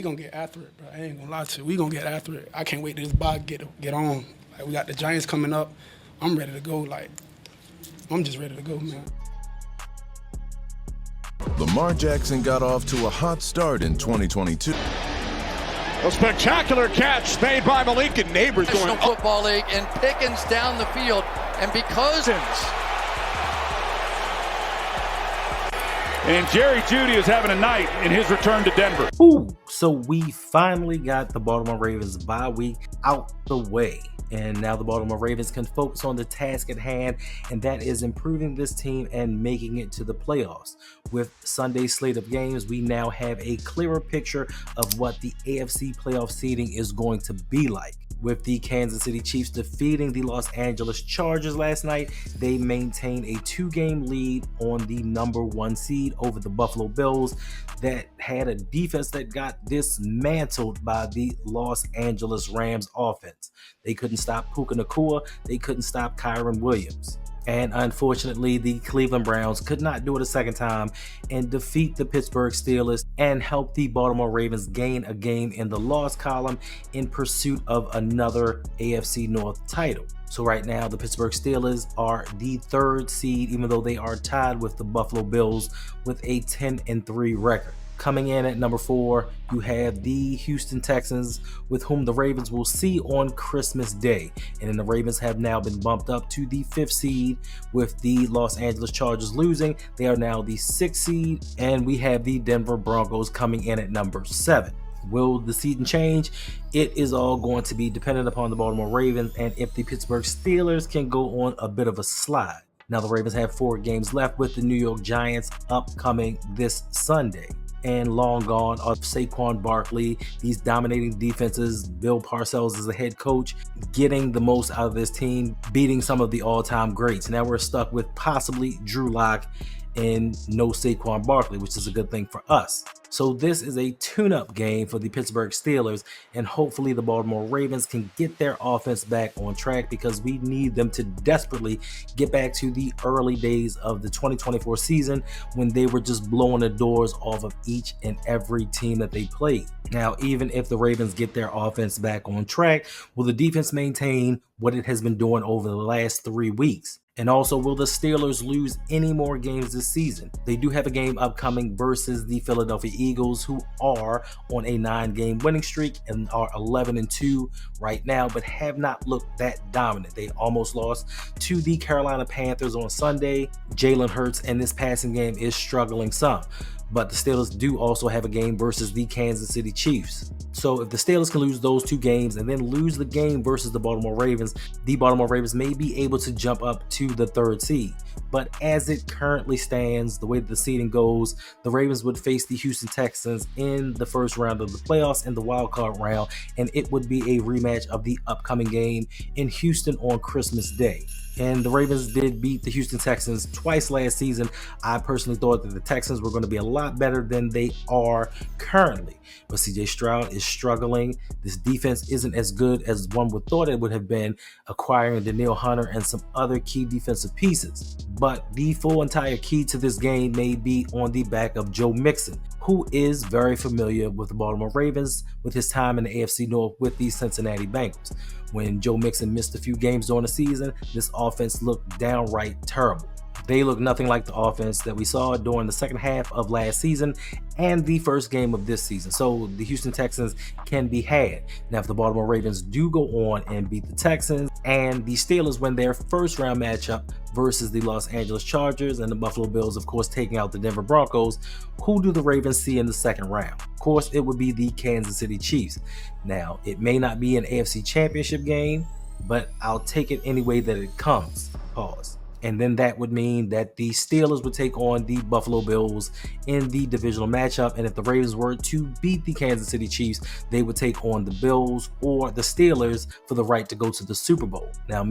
We gonna get after it, bro. I ain't gonna lie to you. We gonna get after it. I can't wait till this bye get on. Like, we got the Giants coming up. I'm ready to go. Like, I'm just ready to go, man. Lamar Jackson got off to a hot start in 2022. A spectacular catch made by Malik and Neighbors going National Football League, and Pickens down the field, and because and Jerry Jeudy is having a night in his return to Denver. Ooh, so we finally got the Baltimore Ravens bye week out the way. And now the Baltimore Ravens can focus on the task at hand, and that is improving this team and making it to the playoffs. With Sunday's slate of games, we now have a clearer picture of what the AFC playoff seeding is going to be like. With the Kansas City Chiefs defeating the Los Angeles Chargers last night, they maintain a 2-game lead on the number 1 seed over the Buffalo Bills that had a defense that got dismantled by the Los Angeles Rams offense. They couldn't stop Puka Nacua, they couldn't stop Kyron Williams. And unfortunately, the Cleveland Browns could not do it a second time and defeat the Pittsburgh Steelers and help the Baltimore Ravens gain a game in the loss column in pursuit of another AFC North title. So right now, the Pittsburgh Steelers are the 3rd seed, even though they are tied with the Buffalo Bills with a 10-3 record. Coming in at number 4, you have the Houston Texans, with whom the Ravens will see on Christmas Day. And then the Ravens have now been bumped up to the 5th seed, with the Los Angeles Chargers losing. They are now the 6th seed, and we have the Denver Broncos coming in at number 7. Will the season change? It is all going to be dependent upon the Baltimore Ravens and if the Pittsburgh Steelers can go on a bit of a slide. Now the Ravens have 4 games left, with the New York Giants upcoming this Sunday. And long gone are Saquon Barkley, these dominating defenses, Bill Parcells as the head coach, getting the most out of this team, beating some of the all-time greats. Now we're stuck with possibly Drew Lock and no Saquon Barkley, which is a good thing for us. So this is a tune-up game for the Pittsburgh Steelers, and hopefully the Baltimore Ravens can get their offense back on track, because we need them to desperately get back to the early days of the 2024 season when they were just blowing the doors off of each and every team that they played. Now, even if the Ravens get their offense back on track, will the defense maintain what it has been doing over the last 3 weeks? And also, will the Steelers lose any more games this season? They do have a game upcoming versus the Philadelphia Eagles, who are on a 9-game winning streak and are 11-2 right now, but have not looked that dominant. They almost lost to the Carolina Panthers on Sunday. Jalen Hurts in this passing game is struggling some. But the Steelers do also have a game versus the Kansas City Chiefs. So if the Steelers can lose those 2 games and then lose the game versus the Baltimore Ravens may be able to jump up to the 3rd seed. But as it currently stands, the way that the seeding goes, the Ravens would face the Houston Texans in the first round of the playoffs in the wild card round, and it would be a rematch of the upcoming game in Houston on Christmas Day. And the Ravens did beat the Houston Texans twice last season. I personally thought that the Texans were going to be a lot better than they are currently. But CJ Stroud is struggling. This defense isn't as good as one would thought it would have been, acquiring Danielle Hunter and some other key defensive pieces. But the full entire key to this game may be on the back of Joe Mixon, who is very familiar with the Baltimore Ravens with his time in the AFC North with the Cincinnati Bengals. When Joe Mixon missed a few games during the season, this offense looked downright terrible. They look nothing like the offense that we saw during the second half of last season and the first game of this season. So the Houston Texans can be had. Now, if the Baltimore Ravens do go on and beat the Texans and the Steelers win their first round matchup versus the Los Angeles Chargers and the Buffalo Bills, of course, taking out the Denver Broncos, who do the Ravens see in the second round? Of course, it would be the Kansas City Chiefs. Now, it may not be an AFC Championship game, but I'll take it any way that it comes. Pause. And then that would mean that the Steelers would take on the Buffalo Bills in the divisional matchup. And if the Ravens were to beat the Kansas City Chiefs, they would take on the Bills or the Steelers for the right to go to the Super Bowl. Now,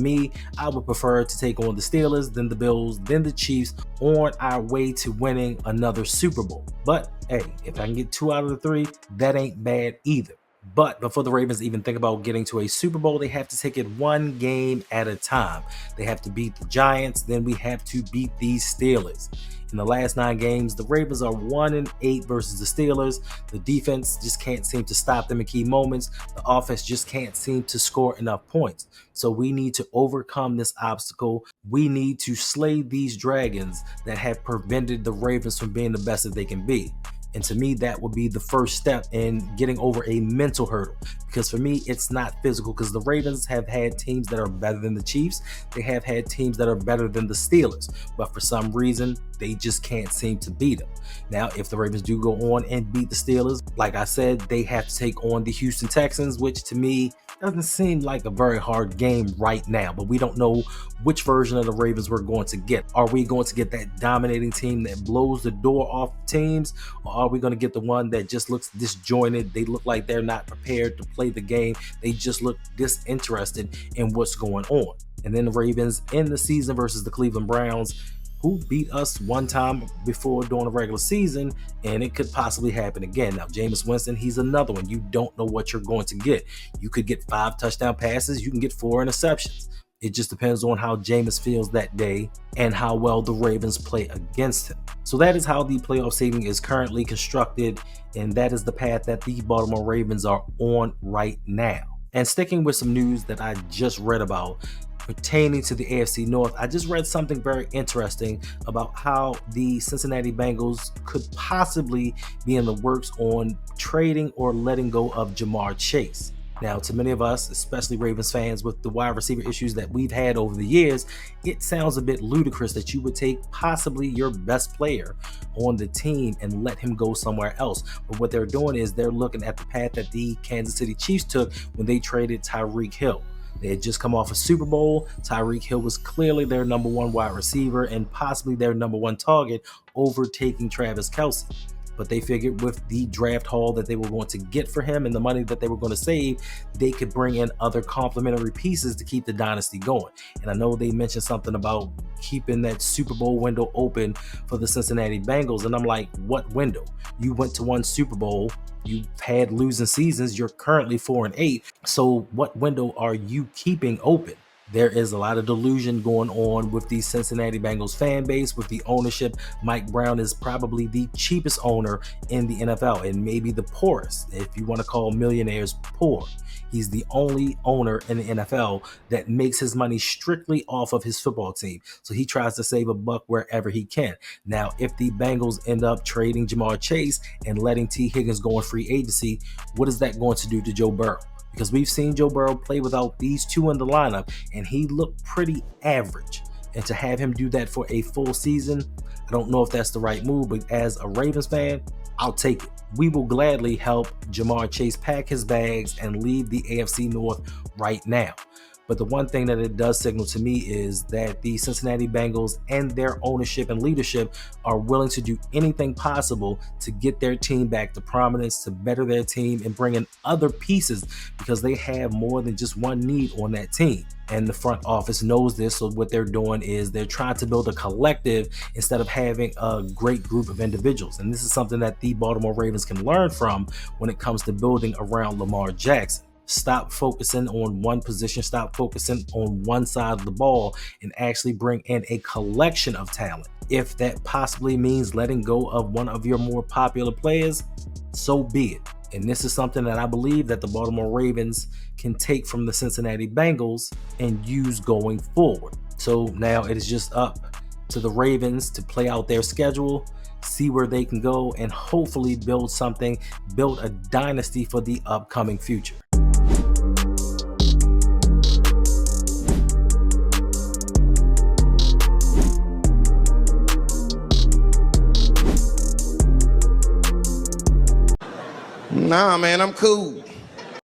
I would prefer to take on the Steelers, then the Bills, then the Chiefs on our way to winning another Super Bowl. But hey, if I can get 2 out of the 3, that ain't bad either. But before the Ravens even think about getting to a Super Bowl, they have to take it 1 game at a time. They have to beat the Giants, then we have to beat these Steelers. In the last 9 games, the Ravens are 1-8 versus the Steelers. The defense just can't seem to stop them in key moments. The offense just can't seem to score enough points. So we need to overcome this obstacle. We need to slay these dragons that have prevented the Ravens from being the best that they can be. And to me, that would be the first step in getting over a mental hurdle. Because for me, it's not physical, because the Ravens have had teams that are better than the Chiefs. They have had teams that are better than the Steelers. But for some reason, they just can't seem to beat them. Now, if the Ravens do go on and beat the Steelers, like I said, they have to take on the Houston Texans, which to me doesn't seem like a very hard game right now. But we don't know which version of the Ravens we're going to get. Are we going to get that dominating team that blows the door off teams? Or are we going to get the one that just looks disjointed? They look like they're not prepared to play the game. They just look disinterested in what's going on. And then the Ravens in the season versus the Cleveland Browns, who beat us one time before during the regular season, and it could possibly happen again. Now, Jameis Winston, he's another one. You don't know what you're going to get. You could get 5 touchdown passes. You can get 4 interceptions. It just depends on how Jameis feels that day and how well the Ravens play against him. So that is how the playoff seeding is currently constructed, and that is the path that the Baltimore Ravens are on right now. And sticking with some news that I just read about pertaining to the AFC North, I just read something very interesting about how the Cincinnati Bengals could possibly be in the works on trading or letting go of Jamar Chase. Now, to many of us, especially Ravens fans, with the wide receiver issues that we've had over the years, it sounds a bit ludicrous that you would take possibly your best player on the team and let him go somewhere else. But what they're doing is they're looking at the path that the Kansas City Chiefs took when they traded Tyreek Hill. They had just come off a Super Bowl. Tyreek Hill was clearly their number 1 wide receiver and possibly their number 1 target, overtaking Travis Kelce. But they figured with the draft haul that they were going to get for him and the money that they were going to save, they could bring in other complementary pieces to keep the dynasty going. And I know they mentioned something about keeping that Super Bowl window open for the Cincinnati Bengals. And I'm like, what window? You went to 1 Super Bowl. You've had losing seasons. You're currently 4-8. So what window are you keeping open? There is a lot of delusion going on with the Cincinnati Bengals fan base, with the ownership. Mike Brown is probably the cheapest owner in the NFL and maybe the poorest, if you want to call millionaires poor. He's the only owner in the NFL that makes his money strictly off of his football team. So he tries to save a buck wherever he can. Now, if the Bengals end up trading Jamar Chase and letting T. Higgins go on free agency, what is that going to do to Joe Burrow? Because we've seen Joe Burrow play without these 2 in the lineup, and he looked pretty average. And to have him do that for a full season, I don't know if that's the right move, but as a Ravens fan, I'll take it. We will gladly help Jamar Chase pack his bags and leave the AFC North right now. But the one thing that it does signal to me is that the Cincinnati Bengals and their ownership and leadership are willing to do anything possible to get their team back to prominence, to better their team and bring in other pieces, because they have more than just one need on that team. And the front office knows this, so what they're doing is they're trying to build a collective instead of having a great group of individuals. And this is something that the Baltimore Ravens can learn from when it comes to building around Lamar Jackson. Stop focusing on one position, stop focusing on one side of the ball, and actually bring in a collection of talent. If that possibly means letting go of one of your more popular players, so be it. And this is something that I believe that the Baltimore Ravens can take from the Cincinnati Bengals and use going forward. So now it is just up to the Ravens to play out their schedule, see where they can go, and hopefully build something, build a dynasty for the upcoming future. Nah, man, I'm cool.